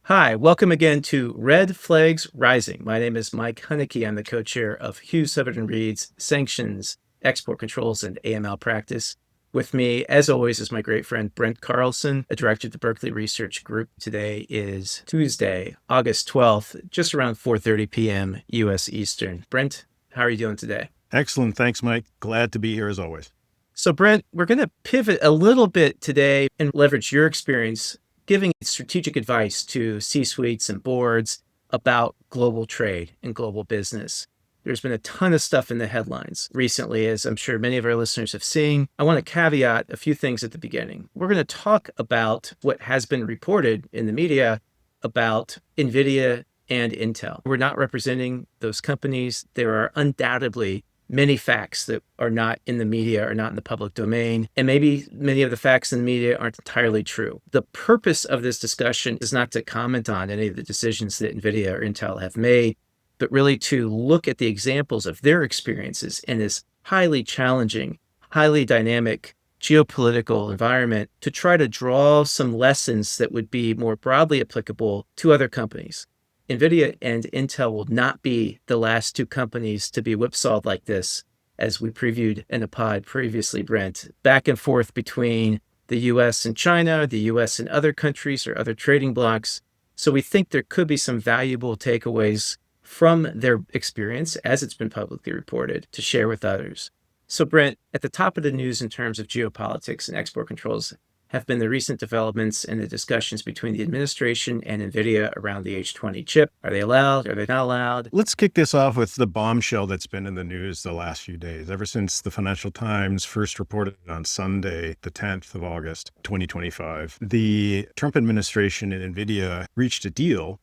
Hi, welcome again to Red Flags Rising. My name is Mike Hunnicky. I'm the co-chair of Hugh Sutherland Reed's Sanctions, Export Controls, and AML Practice. With me, as always, is my great friend Brent Carlson, a director at the Berkeley Research Group. Today is Tuesday, August 12th, just around 4:30 p.m. U.S. Eastern. Brent, how are you doing today? Excellent. Thanks, Mike. Glad to be here as always. So, Brent, we're going to pivot a little bit today and leverage your experience giving strategic advice to C-suites and boards about global trade and global business. There's been a ton of stuff in the headlines recently, as I'm sure many of our listeners have seen. I want to caveat a few things at the beginning. We're going to talk about what has been reported in the media about Nvidia and Intel. We're not representing those companies. There are undoubtedly many facts that are not in the media or not in the public domain. And maybe many of the facts in the media aren't entirely true. The purpose of this discussion is not to comment on any of the decisions that Nvidia or Intel have made, but really to look at the examples of their experiences in this highly challenging, highly dynamic geopolitical environment to try to draw some lessons that would be more broadly applicable to other companies. Nvidia and Intel will not be the last two companies to be whipsawed like this, as we previewed in a pod previously, Brent. Back and forth between the US and China, the US and other countries or other trading blocs. So we think there could be some valuable takeaways from their experience, as it's been publicly reported, to share with others. So, Brent, at the top of the news in terms of geopolitics and export controls have been the recent developments in the discussions between the administration and Nvidia around the H20 chip. Are they allowed? Are they not allowed? Let's kick this off with the bombshell that's been in the news the last few days, ever since the Financial Times first reported on Sunday, the 10th of August, 2025. The Trump administration and Nvidia reached a deal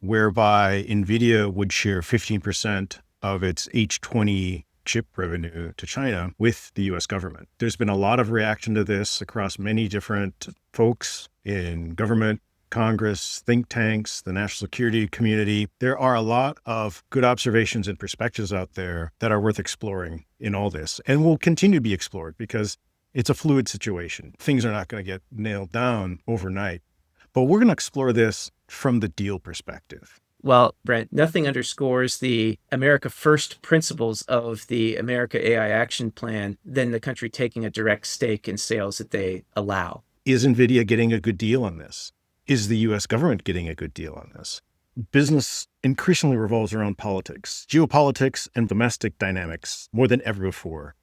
whereby Nvidia would share 15% of its H20 chip revenue to China with the US government. There's been a lot of reaction to this across many different folks in government, Congress, think tanks, the national security community. There are a lot of good observations and perspectives out there that are worth exploring in all this and will continue to be explored because it's a fluid situation. Things are not going to get nailed down overnight, but we're going to explore this from the deal perspective. Well, Brent, nothing underscores the America First principles of the America AI Action Plan than the country taking a direct stake in sales that they allow. Is Nvidia getting a good deal on this? Is the US government getting a good deal on this? Business increasingly revolves around politics, geopolitics, and domestic dynamics more than ever before.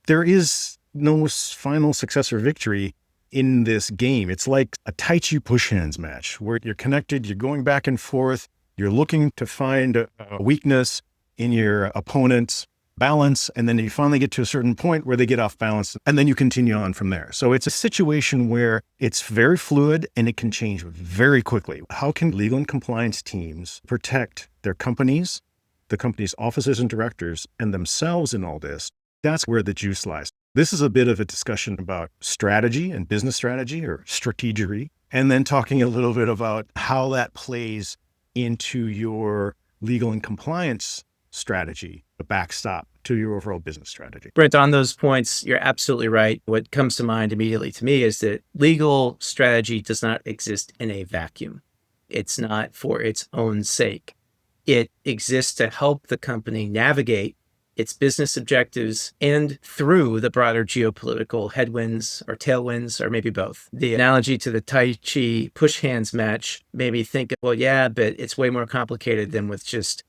There is no final success or victory in this game. It's like a Tai Chi push hands match where you're connected, you're going back and forth. You're looking to find a weakness in your opponent's balance, and then you finally get to a certain point where they get off balance, and then you continue on from there. So it's a situation where it's very fluid and it can change very quickly. How can legal and compliance teams protect their companies, the company's officers and directors, and themselves in all this? That's where the juice lies. This is a bit of a discussion about strategy and business strategy or strategery, and then talking a little bit about how that plays into your legal and compliance strategy, a backstop to your overall business strategy. Brent, on those points, you're absolutely right. What comes to mind immediately to me is that legal strategy does not exist in a vacuum. It's not for its own sake. It exists to help the company navigate its business objectives and through the broader geopolitical headwinds or tailwinds, or maybe both. The analogy to the Tai Chi push hands match made me think, well, yeah, but it's way more complicated than with just,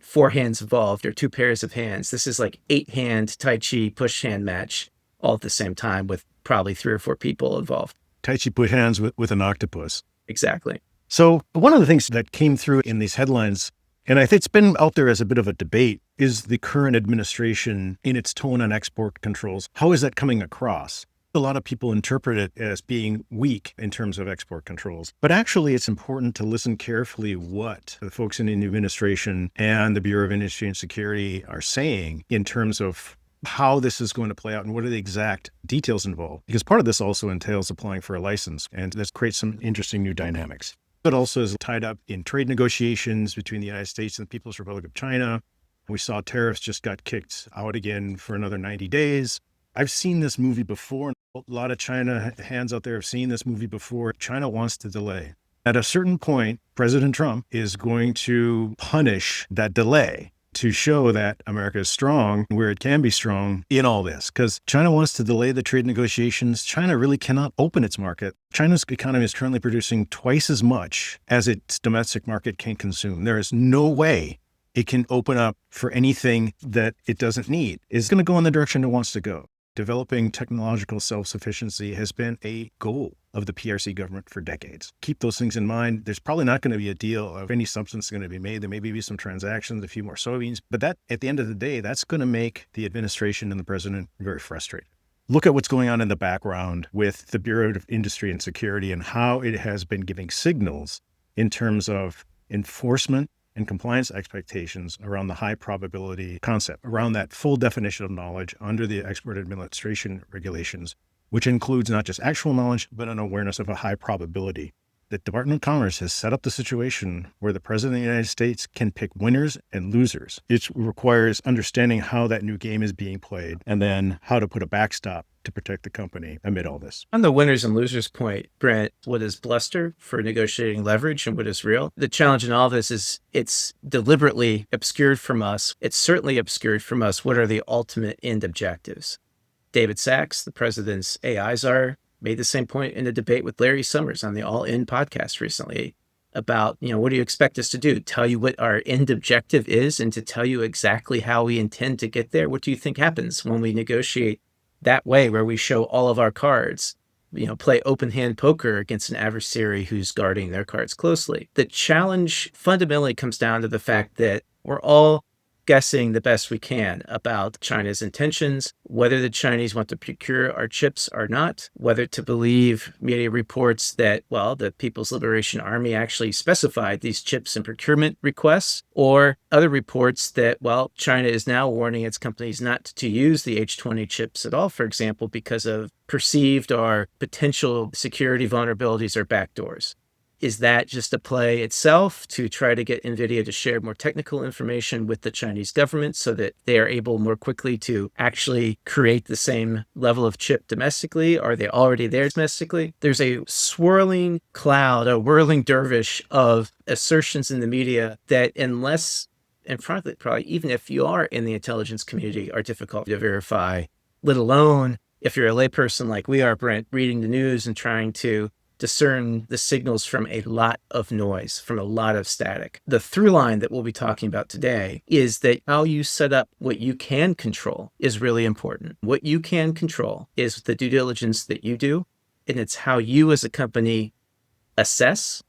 four hands involved or two pairs of hands. This is like 8-hand Tai Chi push hand match all at the same time with probably 3 or 4 people involved. Tai Chi push hands with an octopus. Exactly. So one of the things that came through in these headlines, and I think it's been out there as a bit of a debate, is the current administration in its tone on export controls. How is that coming across? A lot of people interpret it as being weak in terms of export controls. But actually, it's important to listen carefully what the folks in the administration and the Bureau of Industry and Security are saying in terms of how this is going to play out and what are the exact details involved. Because part of this also entails applying for a license, and this creates some interesting new dynamics. But also is tied up in trade negotiations between the United States and the People's Republic of China. We saw tariffs just got kicked out again for another 90 days. I've seen this movie before. A lot of China hands out there have seen this movie before. China wants to delay. At a certain point, President Trump is going to punish that delay to show that America is strong where it can be strong in all this. Because China wants to delay the trade negotiations. China really cannot open its market. China's economy is currently producing twice as much as its domestic market can consume. There is no way it can open up for anything that it doesn't need. It's going to go in the direction it wants to go. Developing technological self-sufficiency has been a goal of the PRC government for decades. Keep those things in mind. There's probably not going to be a deal of any substance going to be made. There may be some transactions, a few more soybeans, but that, at the end of the day, that's going to make the administration and the president very frustrated. Look at what's going on in the background with the Bureau of Industry and Security and how it has been giving signals in terms of enforcement and compliance expectations around the high probability concept, around that full definition of knowledge under the export administration regulations, which includes not just actual knowledge, but an awareness of a high probability. The Department of Commerce has set up the situation where the President of the United States can pick winners and losers. It requires understanding how that new game is being played and then how to put a backstop to protect the company amid all this. On the winners and losers point, Brent, what is bluster for negotiating leverage and what is real? The challenge in all this is it's deliberately obscured from us. It's certainly obscured from us what are the ultimate end objectives. David Sachs, the president's AI czar, made the same point in a debate with Larry Summers on the All In podcast recently about, what do you expect us to do? Tell you what our end objective is and to tell you exactly how we intend to get there? What do you think happens when we negotiate that way, where we show all of our cards, play open hand poker against an adversary who's guarding their cards closely? The challenge fundamentally comes down to the fact that we're all guessing the best we can about China's intentions, whether the Chinese want to procure our chips or not, whether to believe media reports that, the People's Liberation Army actually specified these chips in procurement requests, or other reports that, China is now warning its companies not to use the H20 chips at all, for example, because of perceived or potential security vulnerabilities or backdoors. Is that just a play itself to try to get Nvidia to share more technical information with the Chinese government so that they are able more quickly to actually create the same level of chip domestically? Are they already there domestically? There's a swirling cloud, a whirling dervish of assertions in the media that unless, and frankly, probably even if you are in the intelligence community, are difficult to verify, let alone if you're a layperson like we are, Brent, reading the news and trying to discern the signals from a lot of noise, from a lot of static. The through line that we'll be talking about today is that how you set up what you can control is really important. What you can control is the due diligence that you do, and it's how you as a company assess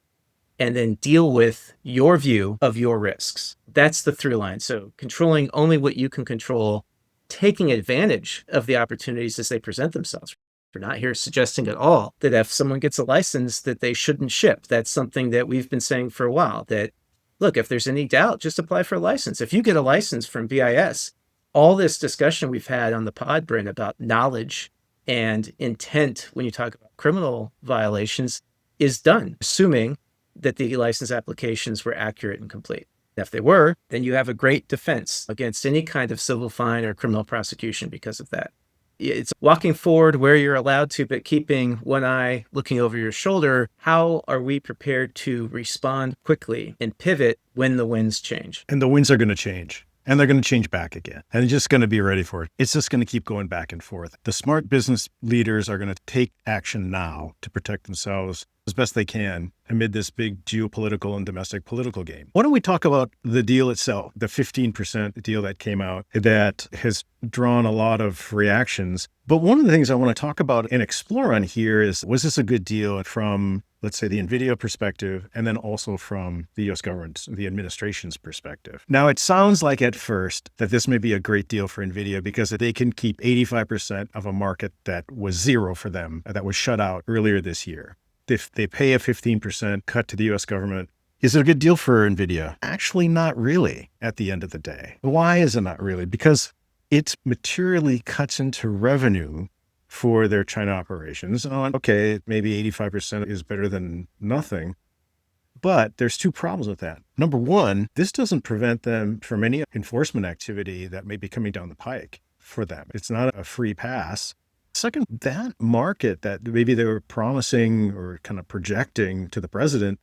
and then deal with your view of your risks. That's the through line. So controlling only what you can control, taking advantage of the opportunities as they present themselves. We're not here suggesting at all that if someone gets a license that they shouldn't ship. That's something that we've been saying for a while, that, look, if there's any doubt, just apply for a license. If you get a license from BIS, all this discussion we've had on the pod, Brent, about knowledge and intent when you talk about criminal violations is done, assuming that the license applications were accurate and complete. If they were, then you have a great defense against any kind of civil fine or criminal prosecution because of that. It's walking forward where you're allowed to, but keeping one eye looking over your shoulder. How are we prepared to respond quickly and pivot when the winds change? And the winds are going to change. And they're going to change back again. And they're just going to be ready for it. It's just going to keep going back and forth. The smart business leaders are going to take action now to protect themselves as best they can amid this big geopolitical and domestic political game. Why don't we talk about the deal itself, the 15% deal that came out that has drawn a lot of reactions. But one of the things I want to talk about and explore on here is, was this a good deal from, let's say, the Nvidia perspective, and then also from the U.S. government's, the administration's perspective? Now, it sounds like at first that this may be a great deal for Nvidia because they can keep 85% of a market that was zero for them, that was shut out earlier this year. If they pay a 15% cut to the U.S. government, is it a good deal for Nvidia? Actually, not really at the end of the day. Why is it not really? Because it materially cuts into revenue for their China operations. Okay, maybe 85% is better than nothing, but there's two problems with that. Number one, this doesn't prevent them from any enforcement activity that may be coming down the pike for them. It's not a free pass. Second, that market that maybe they were promising or kind of projecting to the president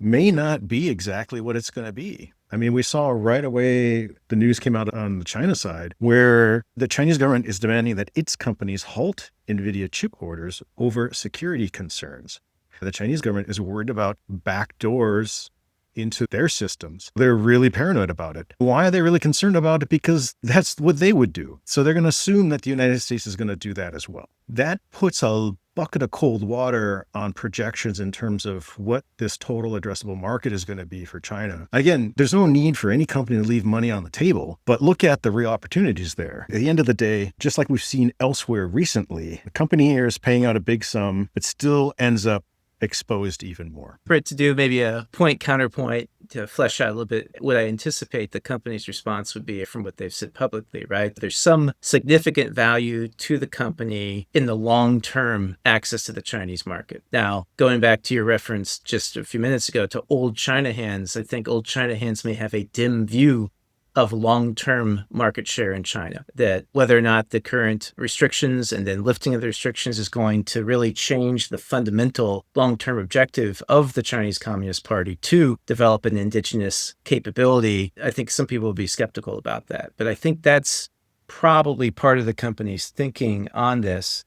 may not be exactly what it's going to be. I mean, we saw right away the news came out on the China side where the Chinese government is demanding that its companies halt Nvidia chip orders over security concerns. The Chinese government is worried about backdoors into their systems. They're really paranoid about it. Why are they really concerned about it? Because that's what they would do. So they're going to assume that the United States is going to do that as well. That puts a bucket of cold water on projections in terms of what this total addressable market is going to be for China. Again, there's no need for any company to leave money on the table, but look at the real opportunities there. At the end of the day, just like we've seen elsewhere recently, the company here is paying out a big sum, but still ends up exposed even more. For it to do maybe a point counterpoint to flesh out a little bit what I anticipate the company's response would be from what they've said publicly, right? There's some significant value to the company in the long-term access to the Chinese market. Now, going back to your reference just a few minutes ago to old China hands, I think old China hands may have a dim view of long-term market share in China, that whether or not the current restrictions and then lifting of the restrictions is going to really change the fundamental long-term objective of the Chinese Communist Party to develop an indigenous capability. I think some people will be skeptical about that, but I think that's probably part of the company's thinking on this.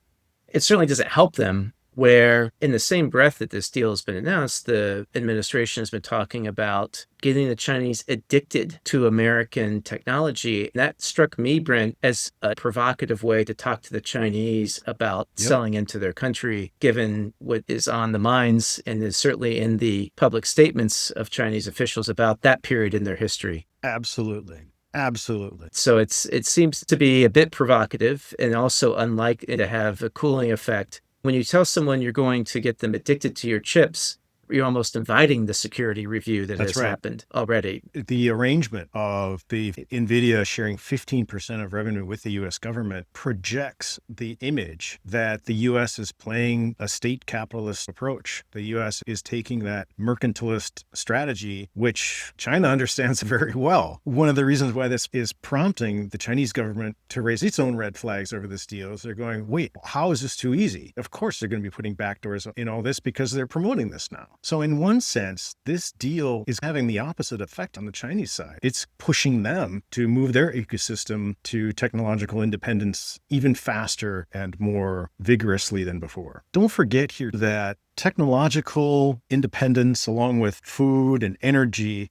It certainly doesn't help them where in the same breath that this deal has been announced, the administration has been talking about getting the Chinese addicted to American technology. And that struck me, Brent, as a provocative way to talk to the Chinese about selling into their country, given what is on the minds and is certainly in the public statements of Chinese officials about that period in their history. Absolutely. Absolutely. So it seems to be a bit provocative and also unlikely to have a cooling effect. When you tell someone you're going to get them addicted to your chips, you're almost inviting the security review that has happened already. The arrangement of the Nvidia sharing 15% of revenue with the U.S. government projects the image that the U.S. is playing a state capitalist approach. The U.S. is taking that mercantilist strategy, which China understands very well. One of the reasons why this is prompting the Chinese government to raise its own red flags over this deal is they're going, wait, how is this too easy? Of course, they're going to be putting backdoors in all this because they're promoting this now. So in one sense, this deal is having the opposite effect on the Chinese side. It's pushing them to move their ecosystem to technological independence even faster and more vigorously than before. Don't forget here that technological independence, along with food and energy,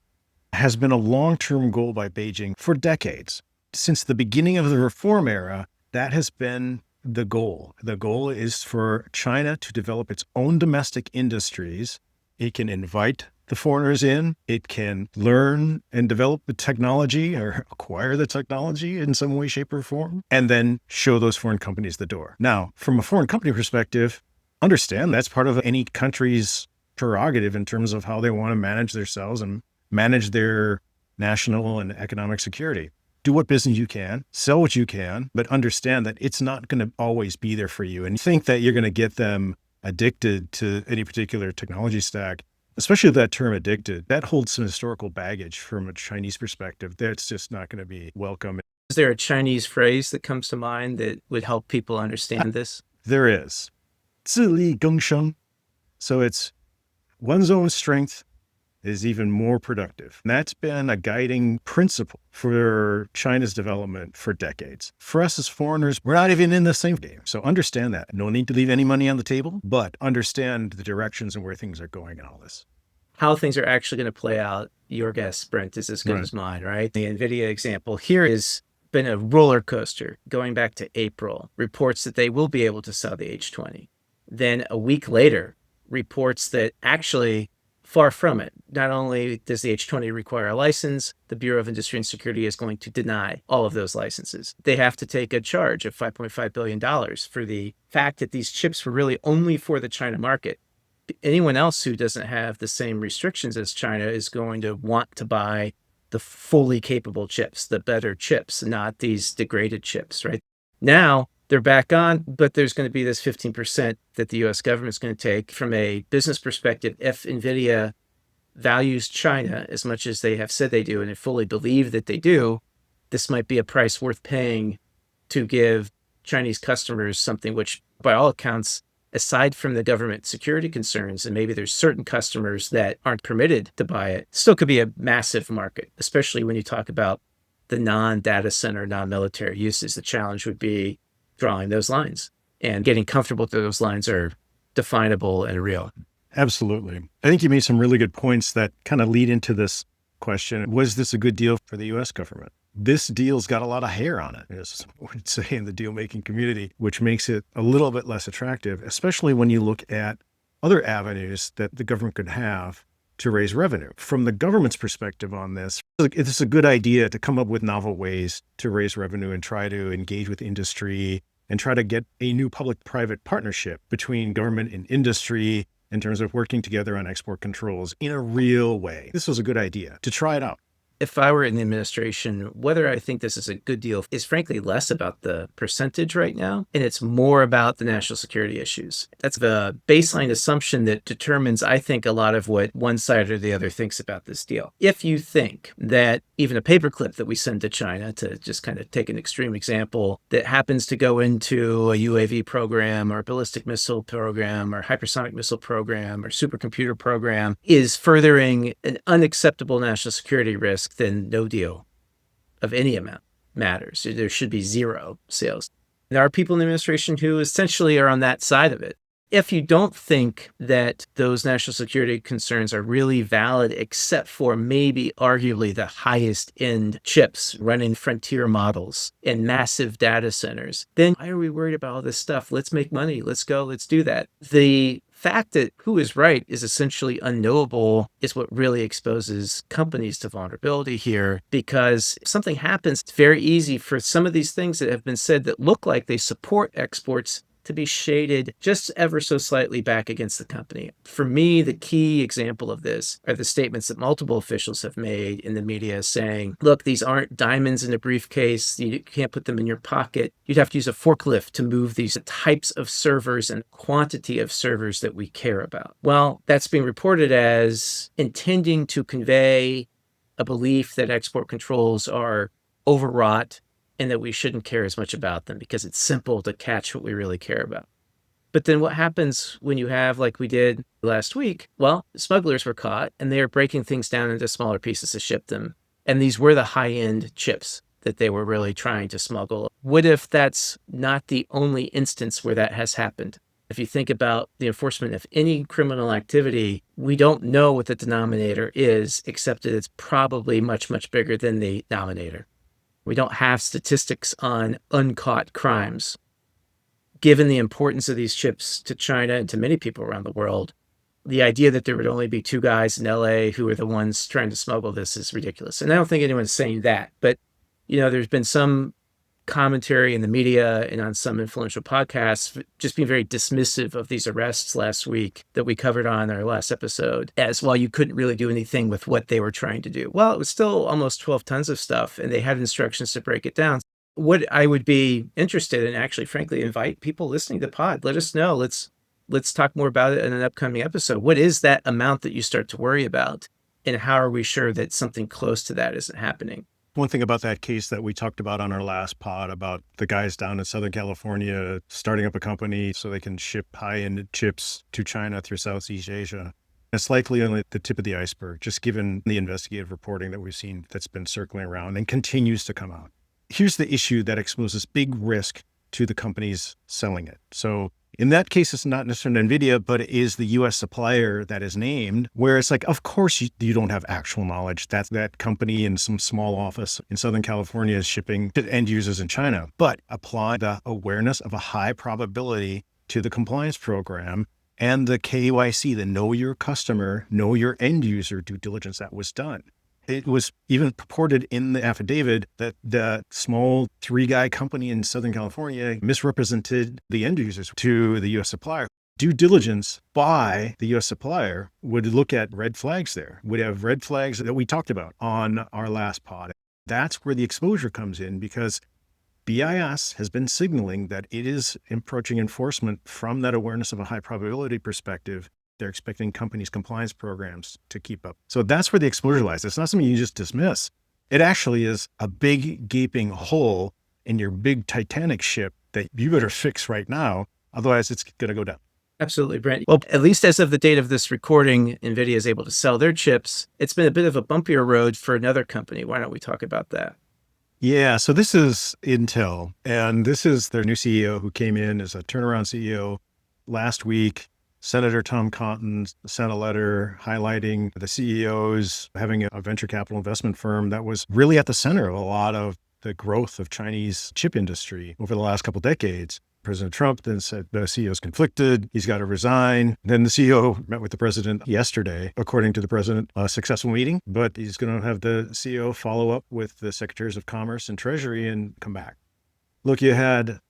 has been a long-term goal by Beijing for decades. Since the beginning of the reform era, that has been the goal. The goal is for China to develop its own domestic industries. It can invite the foreigners in. It can learn and develop the technology or acquire the technology in some way, shape, or form, and then show those foreign companies the door. Now, from a foreign company perspective, understand that's part of any country's prerogative in terms of how they want to manage themselves and manage their national and economic security. Do what business you can, sell what you can, but understand that it's not going to always be there for you. And think that you're going to get them addicted to any particular technology stack, especially that term addicted, that holds some historical baggage from a Chinese perspective. That's just not going to be welcome. Is there a Chinese phrase that comes to mind that would help people understand this? There is. 自力更生. So it's one's own strength is even more productive. And that's been a guiding principle for China's development for decades. For us as foreigners, we're not even in the same game. So understand that. No need to leave any money on the table, but understand the directions and where things are going in all this. How things are actually going to play out, your guess, Brent, is as good as mine, right? The Nvidia example here has been a roller coaster going back to April. Reports that they will be able to sell the H20. Then a week later, reports that actually far from it. Not only does the H20 require a license, the Bureau of Industry and Security is going to deny all of those licenses. They have to take a charge of $5.5 billion for the fact that these chips were really only for the China market. Anyone else who doesn't have the same restrictions as China is going to want to buy the fully capable chips, the better chips, not these degraded chips, right? Now, they're back on, but there's going to be this 15% that the U.S. government is going to take. From a business perspective, if Nvidia values China as much as they have said they do, and they fully believe that they do, this might be a price worth paying to give Chinese customers something which, by all accounts, aside from the government security concerns, and maybe there's certain customers that aren't permitted to buy it, still could be a massive market, especially when you talk about the non-data center, non-military uses. The challenge would be drawing those lines and getting comfortable that those lines are definable and real. Absolutely. I think you made some really good points that kind of lead into this question. Was this a good deal for the U.S. government? This deal's got a lot of hair on it, as I would say in the deal-making community, which makes it a little bit less attractive, especially when you look at other avenues that the government could have to raise revenue. From the government's perspective on this, it's a good idea to come up with novel ways to raise revenue and try to engage with industry and try to get a new public-private partnership between government and industry in terms of working together on export controls in a real way. This was a good idea to try it out. If I were in the administration, whether I think this is a good deal is frankly less about the percentage right now, and it's more about the national security issues. That's the baseline assumption that determines, I think, a lot of what one side or the other thinks about this deal. If you think that even a paperclip that we send to China, to just kind of take an extreme example, that happens to go into a UAV program or a ballistic missile program or hypersonic missile program or supercomputer program, is furthering an unacceptable national security risk, then no deal of any amount matters. There should be zero sales. There are people in the administration who essentially are on that side of it. If you don't think that those national security concerns are really valid, except for maybe arguably the highest end chips running frontier models and massive data centers, then why are we worried about all this stuff? Let's make money. Let's go. Let's do that. The fact that who is right is essentially unknowable is what really exposes companies to vulnerability here, because if something happens, it's very easy for some of these things that have been said that look like they support exports to be shaded just ever so slightly back against the company. For me, the key example of this are the statements that multiple officials have made in the media saying, look, these aren't diamonds in a briefcase. You can't put them in your pocket. You'd have to use a forklift to move these types of servers and quantity of servers that we care about. Well, that's being reported as intending to convey a belief that export controls are overwrought and that we shouldn't care as much about them because it's simple to catch what we really care about. But then what happens when you have, like we did last week? Well, smugglers were caught and they are breaking things down into smaller pieces to ship them. And these were the high-end chips that they were really trying to smuggle. What if that's not the only instance where that has happened? If you think about the enforcement of any criminal activity, we don't know what the denominator is, except that it's probably much, much bigger than the denominator. We don't have statistics on uncaught crimes. Given the importance of these chips to China and to many people around the world, the idea that there would only be two guys in LA who are the ones trying to smuggle this is ridiculous. And I don't think anyone's saying that. But, there's been some commentary in the media and on some influential podcasts just being very dismissive of these arrests last week that we covered on our last episode, as well, you couldn't really do anything with what they were trying to do. Well, it was still almost 12 tons of stuff, and they had instructions to break it down. What I would be interested in, actually, frankly, invite people listening to the pod. Let us know. Let's talk more about it in an upcoming episode. What is that amount that you start to worry about? And how are we sure that something close to that isn't happening? One thing about that case that we talked about on our last pod about the guys down in Southern California starting up a company so they can ship high-end chips to China through Southeast Asia. It's likely only the tip of the iceberg, just given the investigative reporting that we've seen that's been circling around and continues to come out. Here's the issue that exposes big risk to the companies selling it. So in that case, it's not necessarily Nvidia, but it is the U.S. supplier that is named, where it's like, of course, you don't have actual knowledge that that company in some small office in Southern California is shipping to end users in China. But apply the awareness of a high probability to the compliance program and the KYC, the know your customer, know your end user due diligence that was done. It was even purported in the affidavit that the small 3-guy company in Southern California misrepresented the end users to the U.S. supplier. Due diligence by the U.S. supplier would look at red flags there, would have red flags that we talked about on our last pod. That's where the exposure comes in, because BIS has been signaling that it is approaching enforcement from that awareness of a high probability perspective. They're expecting companies' compliance programs to keep up. So that's where the exposure lies. It's not something you just dismiss. It actually is a big gaping hole in your big Titanic ship that you better fix right now. Otherwise, it's going to go down. Absolutely, Brent. Well, at least as of the date of this recording, Nvidia is able to sell their chips. It's been a bit of a bumpier road for another company. Why don't we talk about that? Yeah, so this is Intel, and this is their new CEO who came in as a turnaround CEO last week. Senator Tom Cotton sent a letter highlighting the CEOs having a venture capital investment firm that was really at the center of a lot of the growth of Chinese chip industry over the last couple of decades. President Trump then said the CEO is conflicted. He's got to resign. Then the CEO met with the president yesterday, according to the president, a successful meeting, but he's going to have the CEO follow up with the secretaries of commerce and treasury and come back. Look, you had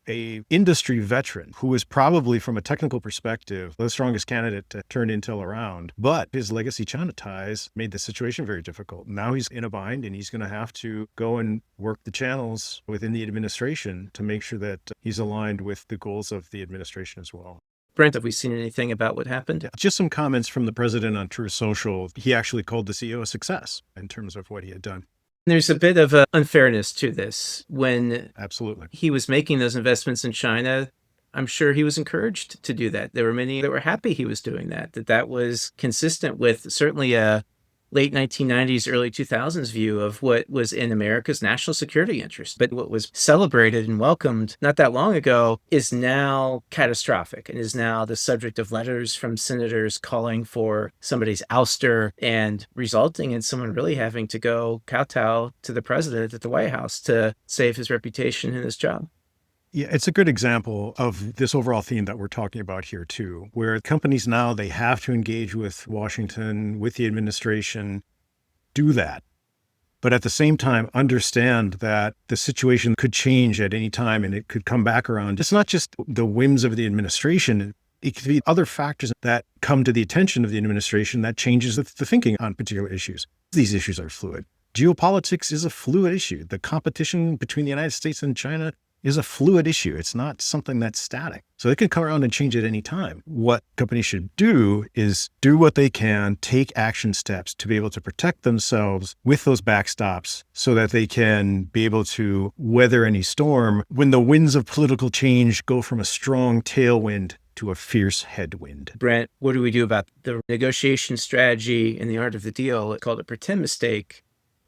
a industry veteran who was probably, from a technical perspective, the strongest candidate to turn Intel around. But his legacy China ties made the situation very difficult. Now he's in a bind and he's going to have to go and work the channels within the administration to make sure that he's aligned with the goals of the administration as well. Brent, have we seen anything about what happened? Just some comments from the president on Truth Social. He actually called the CEO a success in terms of what he had done. There's a bit of a unfairness to this. When Absolutely. he was making those investments in China, I'm sure he was encouraged to do that. There were many that were happy he was doing that, that was consistent with certainly a late 1990s, early 2000s view of what was in America's national security interest. But what was celebrated and welcomed not that long ago is now catastrophic and is now the subject of letters from senators calling for somebody's ouster and resulting in someone really having to go kowtow to the president at the White House to save his reputation and his job. Yeah, it's a good example of this overall theme that we're talking about here too, where companies now, they have to engage with Washington, with the administration, do that. But at the same time, understand that the situation could change at any time and it could come back around. It's not just the whims of the administration. It could be other factors that come to the attention of the administration that changes the thinking on particular issues. These issues are fluid. Geopolitics is a fluid issue. The competition between the United States and China is a fluid issue. It's not something that's static. So it can come around and change at any time. What companies should do is do what they can, take action steps to be able to protect themselves with those backstops so that they can be able to weather any storm when the winds of political change go from a strong tailwind to a fierce headwind. Brent, what do we do about the negotiation strategy in the art of the deal? It's called a pretend mistake,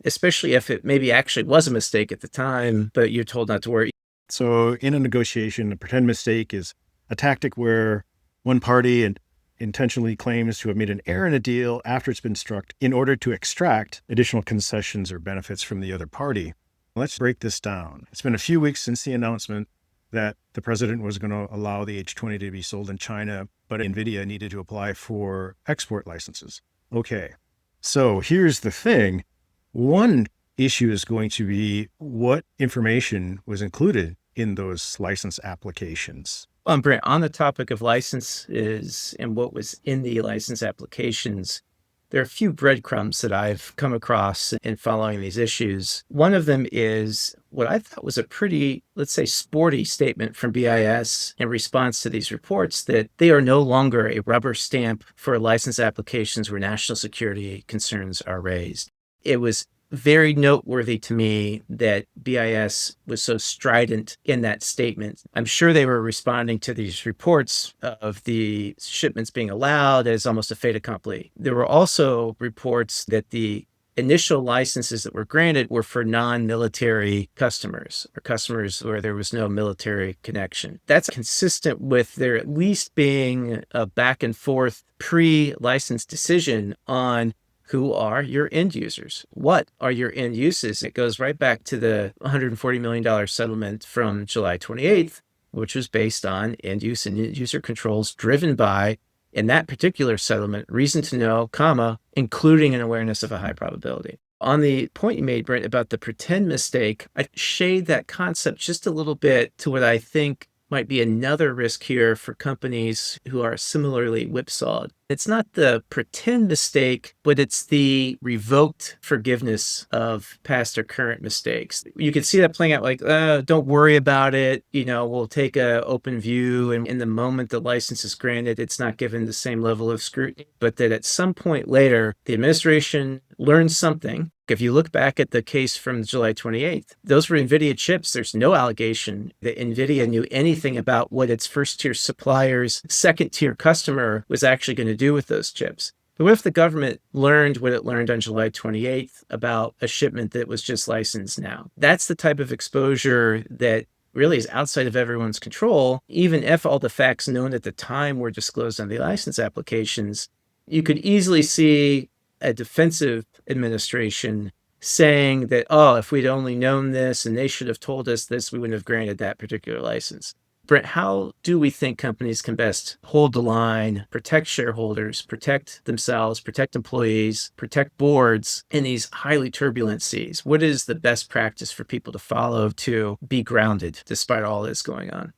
especially if it maybe actually was a mistake at the time, but you're told not to worry. So in a negotiation, a pretend mistake is a tactic where one party intentionally claims to have made an error in a deal after it's been struck in order to extract additional concessions or benefits from the other party. Let's break this down. It's been a few weeks since the announcement that the president was going to allow the H20 to be sold in China, but Nvidia needed to apply for export licenses. Okay, so here's the thing. One issue is going to be what information was included in those license applications. Well, Brent, on the topic of licenses and what was in the license applications, there are a few breadcrumbs that I've come across in following these issues. One of them is what I thought was a pretty, let's say, sporty statement from BIS in response to these reports that they are no longer a rubber stamp for license applications where national security concerns are raised. It was very noteworthy to me that BIS was so strident in that statement. I'm sure they were responding to these reports of the shipments being allowed as almost a fait accompli. There were also reports that the initial licenses that were granted were for non-military customers or customers where there was no military connection. That's consistent with there at least being a back and forth pre-license decision on who are your end users? What are your end uses? It goes right back to the $140 million settlement from July 28th, which was based on end use and end user controls driven by, in that particular settlement, reason to know, comma, including an awareness of a high probability. On the point you made, Brent, about the pretend mistake, I shade that concept just a little bit to what I think might be another risk here for companies who are similarly whipsawed. It's not the pretend mistake, but it's the revoked forgiveness of past or current mistakes. You can see that playing out like, don't worry about it. We'll take an open view. And in the moment the license is granted, it's not given the same level of scrutiny. But that at some point later, the administration learns something If you look back at the case from July 28th, those were Nvidia chips. There's no allegation that Nvidia knew anything about what its first-tier supplier's second-tier customer was actually going to do with those chips. But what if the government learned what it learned on July 28th about a shipment that was just licensed now? That's the type of exposure that really is outside of everyone's control. Even if all the facts known at the time were disclosed on the license applications, you could easily see a defensive administration saying that, oh, if we'd only known this and they should have told us this, we wouldn't have granted that particular license. Brent, how do we think companies can best hold the line, protect shareholders, protect themselves, protect employees, protect boards in these highly turbulent seas? What is the best practice for people to follow to be grounded despite all this going on?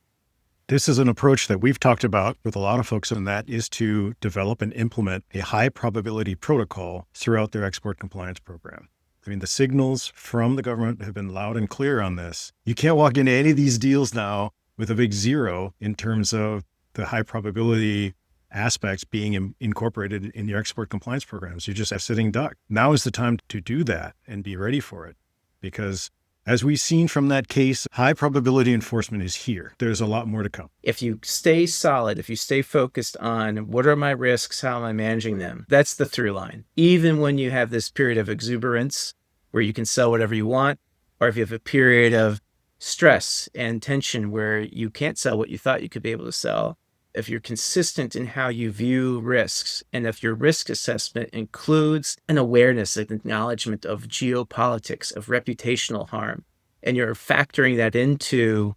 This is an approach that we've talked about with a lot of folks, and that is to develop and implement a high probability protocol throughout their export compliance program. I mean, the signals from the government have been loud and clear on this. You can't walk into any of these deals now with a big zero in terms of the high probability aspects being incorporated in your export compliance programs. You're just a sitting duck. Now is the time to do that and be ready for it, because as we've seen from that case, high probability enforcement is here. There's a lot more to come. If you stay solid, if you stay focused on what are my risks, how am I managing them, that's the through line. Even when you have this period of exuberance where you can sell whatever you want, or if you have a period of stress and tension where you can't sell what you thought you could be able to sell, if you're consistent in how you view risks, and if your risk assessment includes an awareness, an acknowledgement of geopolitics, of reputational harm, and you're factoring that into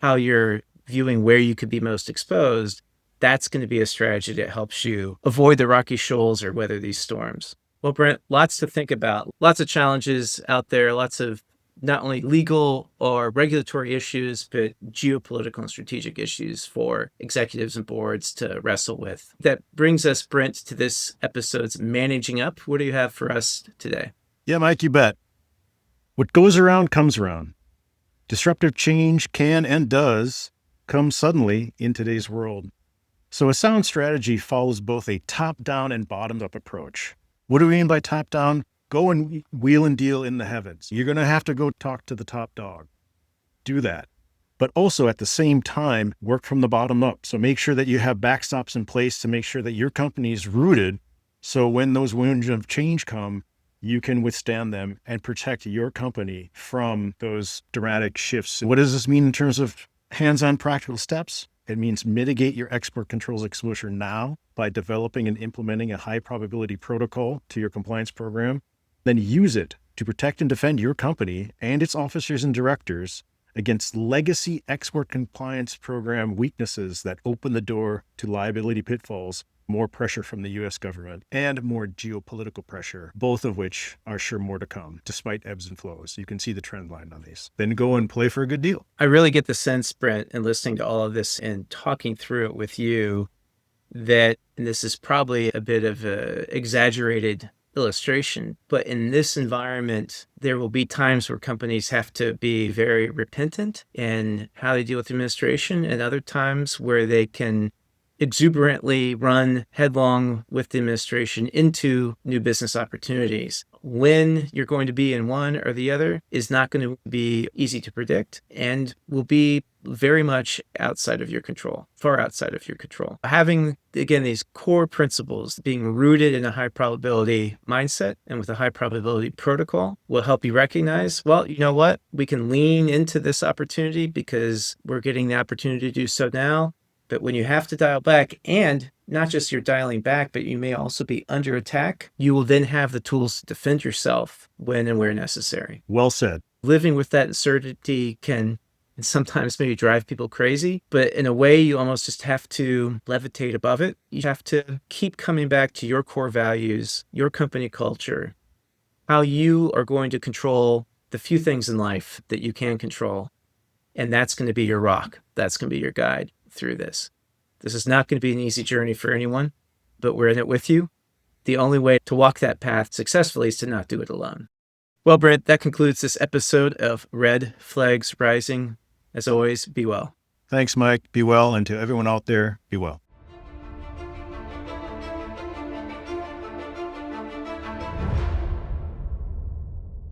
how you're viewing where you could be most exposed, that's going to be a strategy that helps you avoid the rocky shoals or weather these storms. Well, Brent, lots to think about, lots of challenges out there, lots of not only legal or regulatory issues, but geopolitical and strategic issues for executives and boards to wrestle with. That brings us, Brent, to this episode's Managing Up. What do you have for us today? Yeah, Mike, you bet. What goes around comes around. Disruptive change can and does come suddenly in today's world. So a sound strategy follows both a top-down and bottom-up approach. What do we mean by top-down? Go and wheel and deal in the heavens. You're going to have to go talk to the top dog. Do that. But also at the same time, work from the bottom up. So make sure that you have backstops in place to make sure that your company is rooted. So when those winds of change come, you can withstand them and protect your company from those dramatic shifts. What does this mean in terms of hands-on practical steps? It means mitigate your export controls exposure now by developing and implementing a high probability protocol to your compliance program. Then use it to protect and defend your company and its officers and directors against legacy export compliance program weaknesses that open the door to liability pitfalls, more pressure from the U.S. government, and more geopolitical pressure, both of which are sure more to come, despite ebbs and flows. You can see the trend line on these. Then go and play for a good deal. I really get the sense, Brent, in listening to all of this and talking through it with you, that, and this is probably a bit of an exaggerated illustration, but in this environment, there will be times where companies have to be very repentant in how they deal with administration, and other times where they can exuberantly run headlong with the administration into new business opportunities. When you're going to be in one or the other is not going to be easy to predict and will be very much outside of your control, far outside of your control. Having, again, these core principles being rooted in a high probability mindset and with a high probability protocol will help you recognize, well, you know what? We can lean into this opportunity because we're getting the opportunity to do so now. But when you have to dial back, and not just you're dialing back, but you may also be under attack, you will then have the tools to defend yourself when and where necessary. Well said. Living with that uncertainty can sometimes maybe drive people crazy, but in a way you almost just have to levitate above it. You have to keep coming back to your core values, your company culture, how you are going to control the few things in life that you can control. And that's going to be your rock. That's going to be your guide through this. This is not going to be an easy journey for anyone, but we're in it with you. The only way to walk that path successfully is to not do it alone. Well, Brent, that concludes this episode of Red Flags Rising. As always, be well. Thanks, Mike. Be well. And to everyone out there, be well.